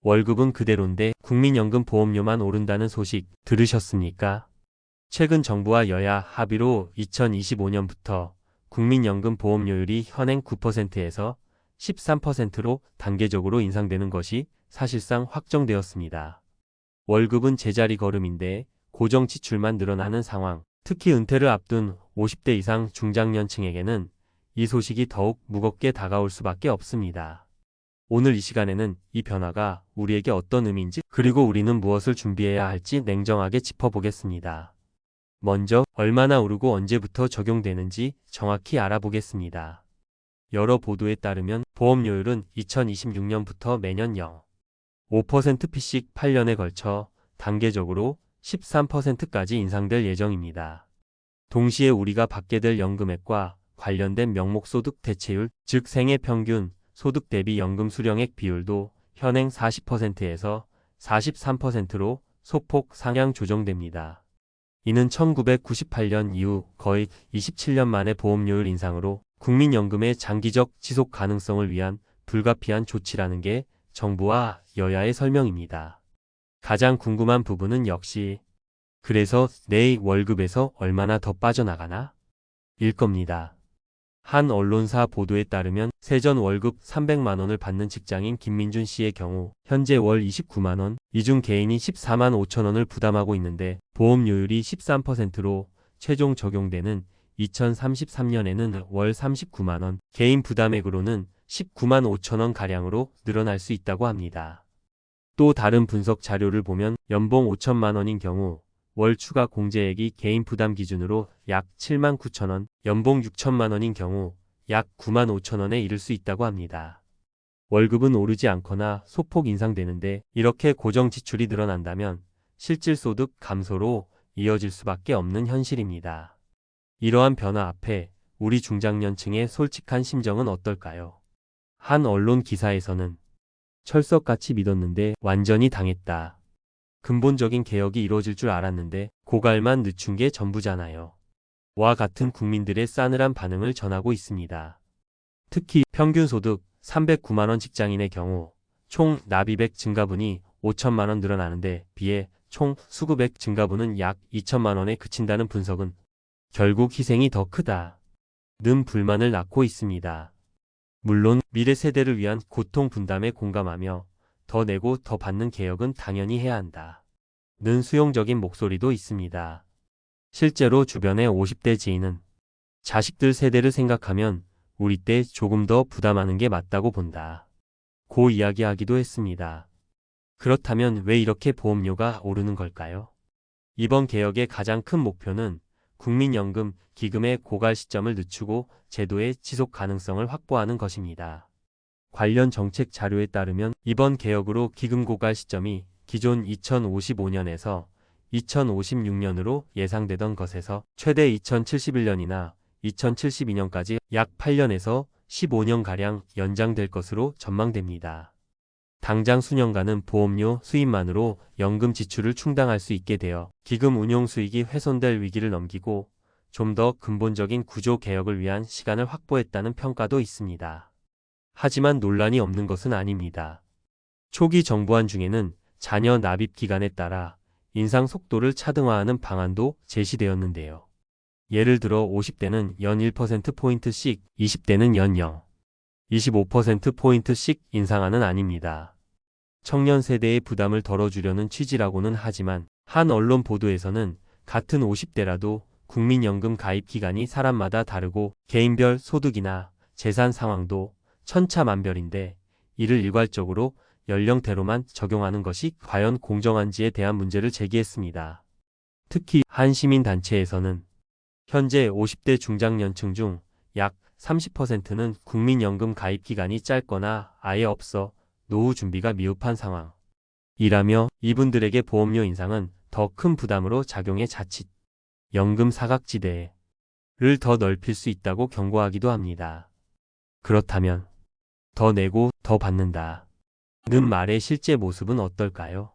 월급은 그대로인데 국민연금 보험료만 오른다는 소식 들으셨습니까? 최근 정부와 여야 합의로 2025년부터 국민연금 보험료율이 현행 9%에서 13%로 단계적으로 인상되는 것이 사실상 확정되었습니다. 월급은 제자리 걸음인데 고정 지출만 늘어나는 상황, 특히 은퇴를 앞둔 50대 이상 중장년층에게는 이 소식이 더욱 무겁게 다가올 수밖에 없습니다. 오늘 이 시간에는 이 변화가 우리에게 어떤 의미인지, 그리고 우리는 무엇을 준비해야 할지 냉정하게 짚어보겠습니다. 먼저 얼마나 오르고 언제부터 적용되는지 정확히 알아보겠습니다. 여러 보도에 따르면 보험료율은 2026년부터 매년 0.5%씩 8년에 걸쳐 단계적으로 13%까지 인상될 예정입니다. 동시에 우리가 받게 될 연금액과 관련된 명목소득 대체율, 즉 생애 평균 소득 대비 연금 수령액 비율도 현행 40%에서 43%로 소폭 상향 조정됩니다. 이는 1998년 이후 거의 27년 만의 보험료율 인상으로 국민연금의 장기적 지속 가능성을 위한 불가피한 조치라는 게 정부와 여야의 설명입니다. 가장 궁금한 부분은 역시 그래서 내 월급에서 얼마나 더 빠져나가나? 일 겁니다. 한 언론사 보도에 따르면 세전 월급 300만 원을 받는 직장인 김민준 씨의 경우 현재 월 29만 원, 이 중 개인이 14만 5천 원을 부담하고 있는데 보험료율이 13%로 최종 적용되는 2033년에는 월 39만 원, 개인 부담액으로는 19만 5천 원 가량으로 늘어날 수 있다고 합니다. 또 다른 분석 자료를 보면 연봉 5천만 원인 경우 월 추가 공제액이 개인 부담 기준으로 약 7만 9천 원, 연봉 6천만 원인 경우 약 9만 5천 원에 이를 수 있다고 합니다. 월급은 오르지 않거나 소폭 인상되는데 이렇게 고정 지출이 늘어난다면 실질 소득 감소로 이어질 수밖에 없는 현실입니다. 이러한 변화 앞에 우리 중장년층의 솔직한 심정은 어떨까요? 한 언론 기사에서는 철석같이 믿었는데 완전히 당했다. 근본적인 개혁이 이루어질 줄 알았는데 고갈만 늦춘 게 전부잖아요. 와 같은 국민들의 싸늘한 반응을 전하고 있습니다. 특히 평균 소득 309만 원 직장인의 경우 총 납입액 증가분이 5천만 원 늘어나는데 비해 총 수급액 증가분은 약 2천만 원에 그친다는 분석은 결국 희생이 더 크다 는 불만을 낳고 있습니다. 물론 미래 세대를 위한 고통 분담에 공감하며 더 내고 더 받는 개혁은 당연히 해야 한다 는 수용적인 목소리도 있습니다. 실제로 주변의 50대 지인은 자식들 세대를 생각하면 우리 때 조금 더 부담하는 게 맞다고 본다 고 이야기하기도 했습니다. 그렇다면 왜 이렇게 보험료가 오르는 걸까요? 이번 개혁의 가장 큰 목표는 국민연금 기금의 고갈 시점을 늦추고 제도의 지속 가능성을 확보하는 것입니다. 관련 정책 자료에 따르면 이번 개혁으로 기금 고갈 시점이 기존 2055년에서 2056년으로 예상되던 것에서 최대 2071년이나 2072년까지 약 8년에서 15년가량 연장될 것으로 전망됩니다. 당장 수년간은 보험료 수입만으로 연금 지출을 충당할 수 있게 되어 기금 운용 수익이 훼손될 위기를 넘기고 좀 더 근본적인 구조 개혁을 위한 시간을 확보했다는 평가도 있습니다. 하지만 논란이 없는 것은 아닙니다. 초기 정부안 중에는 자녀 납입 기간에 따라 인상 속도를 차등화하는 방안도 제시되었는데요. 예를 들어 50대는 연 1%포인트씩, 20대는 연 0.25%포인트씩 인상하는 안입니다. 청년 세대의 부담을 덜어주려는 취지라고는 하지만 한 언론 보도에서는 같은 50대라도 국민연금 가입 기간이 사람마다 다르고 개인별 소득이나 재산 상황도 천차만별인데 이를 일괄적으로 연령대로만 적용하는 것이 과연 공정한지에 대한 문제를 제기했습니다. 특히 한 시민단체에서는 현재 50대 중장년층 중 약 30%는 국민연금 가입 기간이 짧거나 아예 없어 노후 준비가 미흡한 상황이라며 이분들에게 보험료 인상은 더 큰 부담으로 작용해 자칫 연금 사각지대를 더 넓힐 수 있다고 경고하기도 합니다. 그렇다면 더 내고 더 받는다 는 말의 실제 모습은 어떨까요?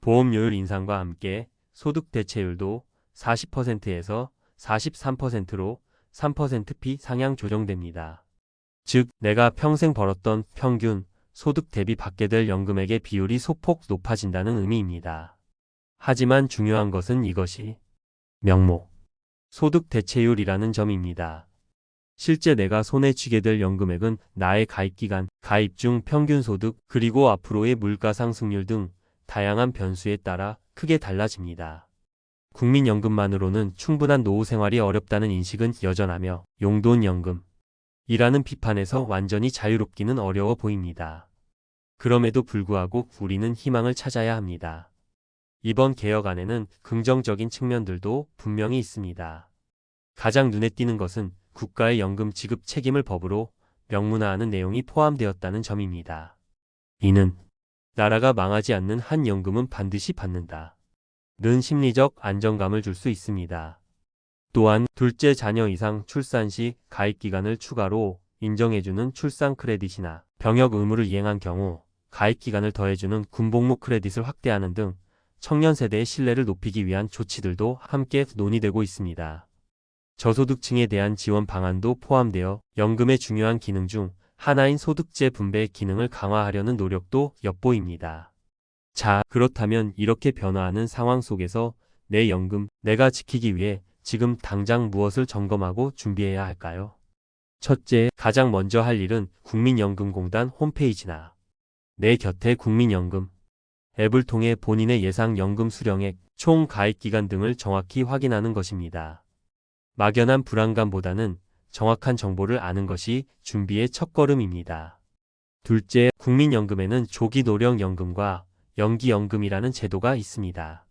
보험료율 인상과 함께 소득 대체율도 40%에서 43%로 3%피 상향 조정됩니다. 즉 내가 평생 벌었던 평균 소득 대비 받게 될 연금액의 비율이 소폭 높아진다는 의미입니다. 하지만 중요한 것은 이것이 명목, 소득 대체율이라는 점입니다. 실제 내가 손에 쥐게 될 연금액은 나의 가입기간, 가입 중 평균 소득, 그리고 앞으로의 물가 상승률 등 다양한 변수에 따라 크게 달라집니다. 국민연금만으로는 충분한 노후 생활이 어렵다는 인식은 여전하며 용돈연금이라는 비판에서 완전히 자유롭기는 어려워 보입니다. 그럼에도 불구하고 우리는 희망을 찾아야 합니다. 이번 개혁안에는 긍정적인 측면들도 분명히 있습니다. 가장 눈에 띄는 것은 국가의 연금 지급 책임을 법으로 명문화하는 내용이 포함되었다는 점입니다. 이는 나라가 망하지 않는 한 연금은 반드시 받는다 는 심리적 안정감을 줄 수 있습니다. 또한 둘째 자녀 이상 출산 시 가입기간을 추가로 인정해주는 출산 크레딧이나 병역 의무를 이행한 경우 가입기간을 더해주는 군복무 크레딧을 확대하는 등 청년 세대의 신뢰를 높이기 위한 조치들도 함께 논의되고 있습니다. 저소득층에 대한 지원 방안도 포함되어 연금의 중요한 기능 중 하나인 소득재 분배 기능을 강화하려는 노력도 엿보입니다. 자, 그렇다면 이렇게 변화하는 상황 속에서 내 연금, 내가 지키기 위해 지금 당장 무엇을 점검하고 준비해야 할까요? 첫째, 가장 먼저 할 일은 국민연금공단 홈페이지나 내 곁에 국민연금 앱을 통해 본인의 예상 연금 수령액, 총 가입기간 등을 정확히 확인하는 것입니다. 막연한 불안감보다는 정확한 정보를 아는 것이 준비의 첫걸음입니다. 둘째, 국민연금에는 조기노령연금과 연기연금이라는 제도가 있습니다.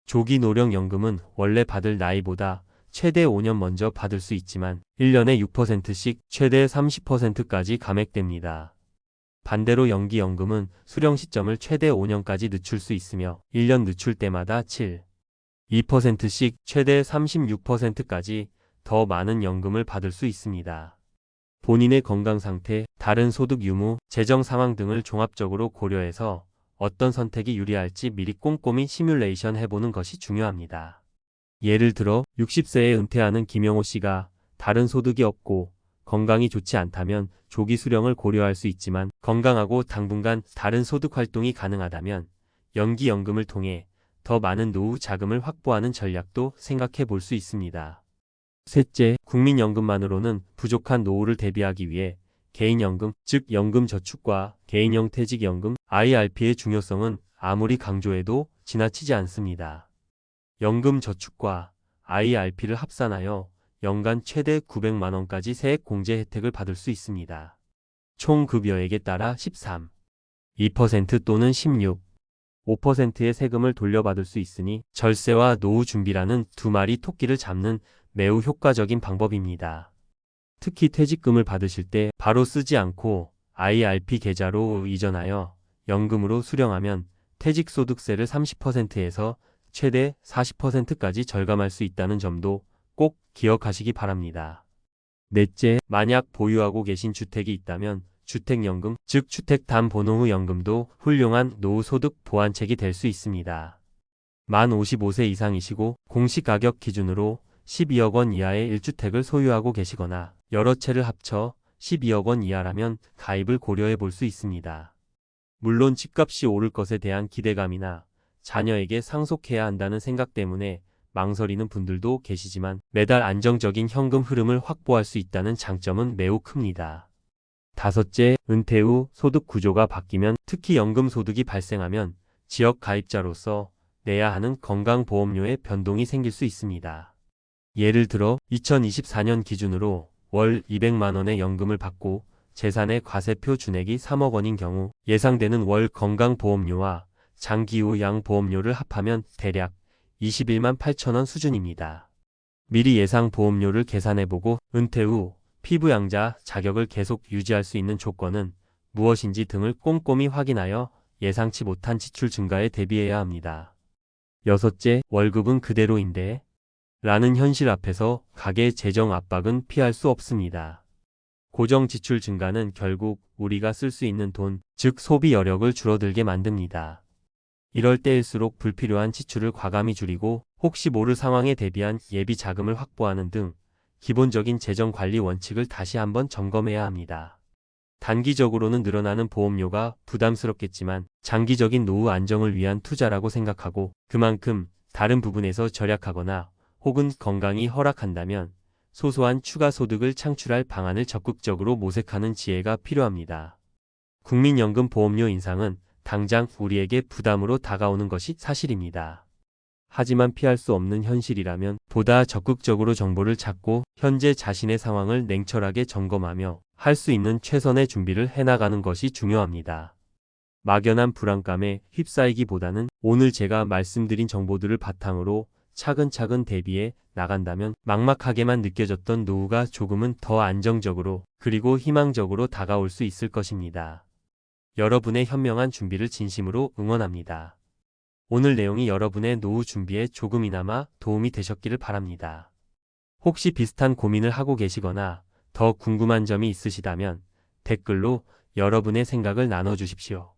조기노령연금은 원래 받을 나이보다 최대 5년 먼저 받을 수 있지만 1년에 6%씩 최대 30%까지 감액됩니다. 반대로 연기연금은 수령 시점을 최대 5년까지 늦출 수 있으며 1년 늦출 때마다 2%씩 최대 36%까지 더 많은 연금을 받을 수 있습니다. 본인의 건강 상태, 다른 소득 유무, 재정 상황 등을 종합적으로 고려해서 어떤 선택이 유리할지 미리 꼼꼼히 시뮬레이션 해보는 것이 중요합니다. 예를 들어 60세에 은퇴하는 김영호 씨가 다른 소득이 없고 건강이 좋지 않다면 조기 수령을 고려할 수 있지만 건강하고 당분간 다른 소득 활동이 가능하다면 연기연금을 통해 더 많은 노후 자금을 확보하는 전략도 생각해 볼 수 있습니다. 셋째, 국민연금만으로는 부족한 노후를 대비하기 위해 개인연금, 즉 연금저축과 개인형 퇴직연금, IRP의 중요성은 아무리 강조해도 지나치지 않습니다. 연금저축과 IRP를 합산하여 연간 최대 900만 원까지 세액 공제 혜택을 받을 수 있습니다. 총 급여액에 따라 13, 2% 또는 16, 5%의 세금을 돌려받을 수 있으니 절세와 노후 준비라는 두 마리 토끼를 잡는 매우 효과적인 방법입니다. 특히 퇴직금을 받으실 때 바로 쓰지 않고 IRP 계좌로 이전하여 연금으로 수령하면 퇴직소득세를 30%에서 최대 40%까지 절감할 수 있다는 점도 꼭 기억하시기 바랍니다. 넷째, 만약 보유하고 계신 주택이 있다면 주택연금, 즉 주택담보노후연금도 훌륭한 노후소득 보완책이 될 수 있습니다. 만 55세 이상이시고 공시가격 기준으로 12억 원 이하의 1주택을 소유하고 계시거나 여러 채를 합쳐 12억 원 이하라면 가입을 고려해 볼 수 있습니다. 물론 집값이 오를 것에 대한 기대감이나 자녀에게 상속해야 한다는 생각 때문에 망설이는 분들도 계시지만 매달 안정적인 현금 흐름을 확보할 수 있다는 장점은 매우 큽니다. 다섯째, 은퇴 후 소득 구조가 바뀌면 특히 연금 소득이 발생하면 지역 가입자로서 내야 하는 건강보험료의 변동이 생길 수 있습니다. 예를 들어 2024년 기준으로 월 200만 원의 연금을 받고 재산의 과세표 준액이 3억 원인 경우 예상되는 월 건강보험료와 장기요양보험료를 합하면 대략 21만 8천 원 수준입니다. 미리 예상 보험료를 계산해보고 은퇴 후 피부양자 자격을 계속 유지할 수 있는 조건은 무엇인지 등을 꼼꼼히 확인하여 예상치 못한 지출 증가에 대비해야 합니다. 여섯째, 월급은 그대로인데? 라는 현실 앞에서 가계 재정 압박은 피할 수 없습니다. 고정 지출 증가는 결국 우리가 쓸 수 있는 돈, 즉 소비 여력을 줄어들게 만듭니다. 이럴 때일수록 불필요한 지출을 과감히 줄이고 혹시 모를 상황에 대비한 예비 자금을 확보하는 등 기본적인 재정 관리 원칙을 다시 한번 점검해야 합니다. 단기적으로는 늘어나는 보험료가 부담스럽겠지만 장기적인 노후 안정을 위한 투자라고 생각하고 그만큼 다른 부분에서 절약하거나 혹은 건강이 허락한다면 소소한 추가 소득을 창출할 방안을 적극적으로 모색하는 지혜가 필요합니다. 국민연금 보험료 인상은 당장 우리에게 부담으로 다가오는 것이 사실입니다. 하지만 피할 수 없는 현실이라면 보다 적극적으로 정보를 찾고 현재 자신의 상황을 냉철하게 점검하며 할 수 있는 최선의 준비를 해나가는 것이 중요합니다. 막연한 불안감에 휩싸이기보다는 오늘 제가 말씀드린 정보들을 바탕으로 차근차근 대비해 나간다면 막막하게만 느껴졌던 노후가 조금은 더 안정적으로 그리고 희망적으로 다가올 수 있을 것입니다. 여러분의 현명한 준비를 진심으로 응원합니다. 오늘 내용이 여러분의 노후 준비에 조금이나마 도움이 되셨기를 바랍니다. 혹시 비슷한 고민을 하고 계시거나 더 궁금한 점이 있으시다면 댓글로 여러분의 생각을 나눠주십시오.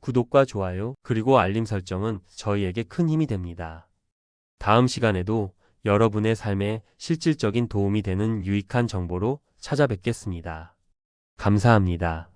구독과 좋아요 그리고 알림 설정은 저희에게 큰 힘이 됩니다. 다음 시간에도 여러분의 삶에 실질적인 도움이 되는 유익한 정보로 찾아뵙겠습니다. 감사합니다.